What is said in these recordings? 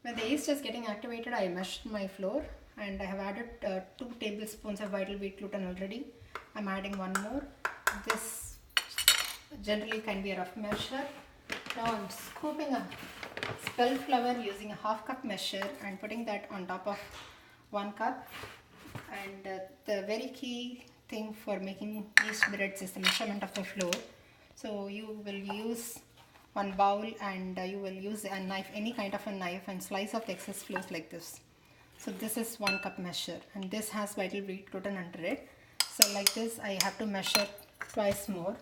When the yeast is getting activated, I measured my flour and I have added 2 tablespoons of vital wheat gluten already. I'm adding one more. This generally can be a rough measure. Now I'm scooping a spelt flour using a half cup measure and putting that on top of 1 cup. And the very key thing for making yeast breads is the measurement of the flour. So you will use one bowl and you will use a knife, any kind of a knife, and slice off the excess flours like this. So this is 1 cup measure, and this has vital wheat gluten under it. So like this I have to measure twice more.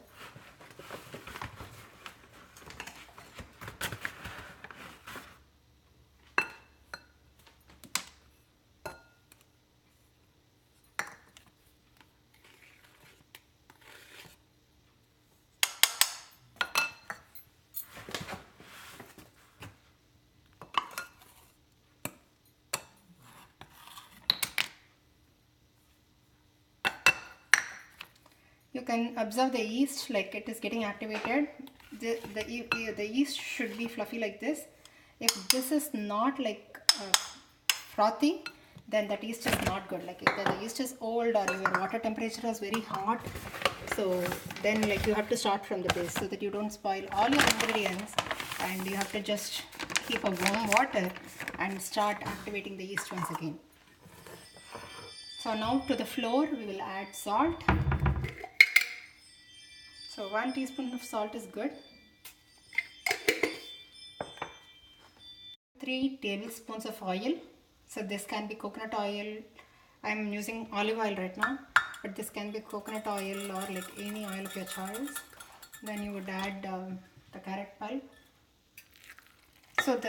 You can observe the yeast, like it is getting activated. The yeast should be fluffy like this. If this is not like frothy, then that yeast is not good. Like if the yeast is old or your water temperature is very hot, so then like you have to start from the base so that you don't spoil all your ingredients, and you have to just keep a warm water and start activating the yeast once again. So now to the flour we will add salt. So 1 teaspoon of salt is good. 3 tablespoons of oil. So this can be coconut oil. I'm using olive oil right now, but this can be coconut oil or like any oil of your choice. Then you would add the carrot pulp. So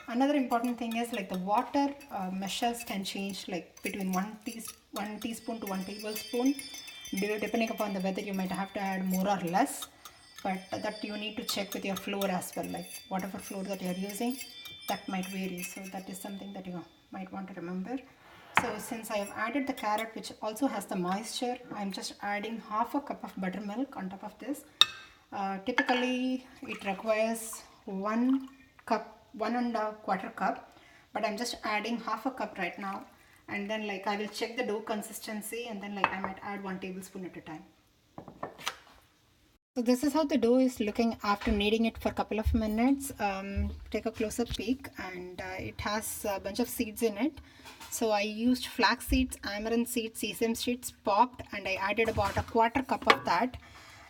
another important thing is like the water measures can change, like between 1 teaspoon to 1 tablespoon. Depending upon the weather, you might have to add more or less, but that you need to check with your flour as well, like whatever flour that you are using, that might vary. So that is something that you might want to remember. So since I have added the carrot, which also has the moisture, I'm just adding half a cup of buttermilk on top of this. Typically it requires 1 cup, 1¼ cup, but I'm just adding half a cup right now. And then like I will check the dough consistency, and then like I might add 1 tablespoon at a time. So this is how the dough is looking after kneading it for a couple of minutes. Take a close-up peek, and it has a bunch of seeds in it. So I used flax seeds, amaranth seeds, sesame seeds popped, and I added about a quarter cup of that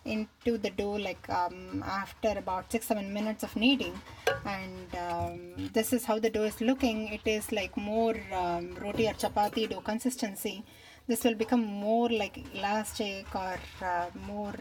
into the dough like after about 6-7 minutes of kneading. And this is how the dough is looking. It is like more roti or chapati dough consistency. This will become more like elastic or more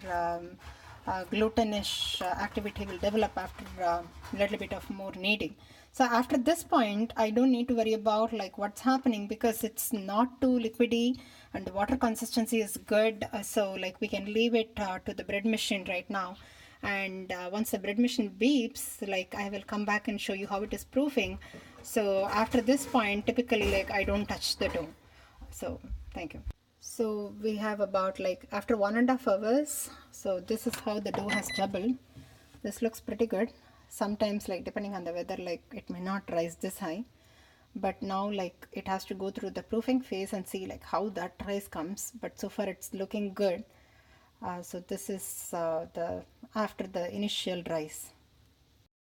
glutenish activity will develop after a little bit of more kneading. So after this point, I don't need to worry about like what's happening, because it's not too liquidy and the water consistency is good. So like we can leave it to the bread machine right now. And once the bread machine beeps, like I will come back and show you how it is proofing. So after this point, typically like I don't touch the dough. So thank you. So we have about like after 1.5 hours. So this is how the dough has doubled. This looks pretty good. Sometimes like depending on the weather, like it may not rise this high, but now like it has to go through the proofing phase and see like how that rise comes. But so far it's looking good. So this is the after the initial rise.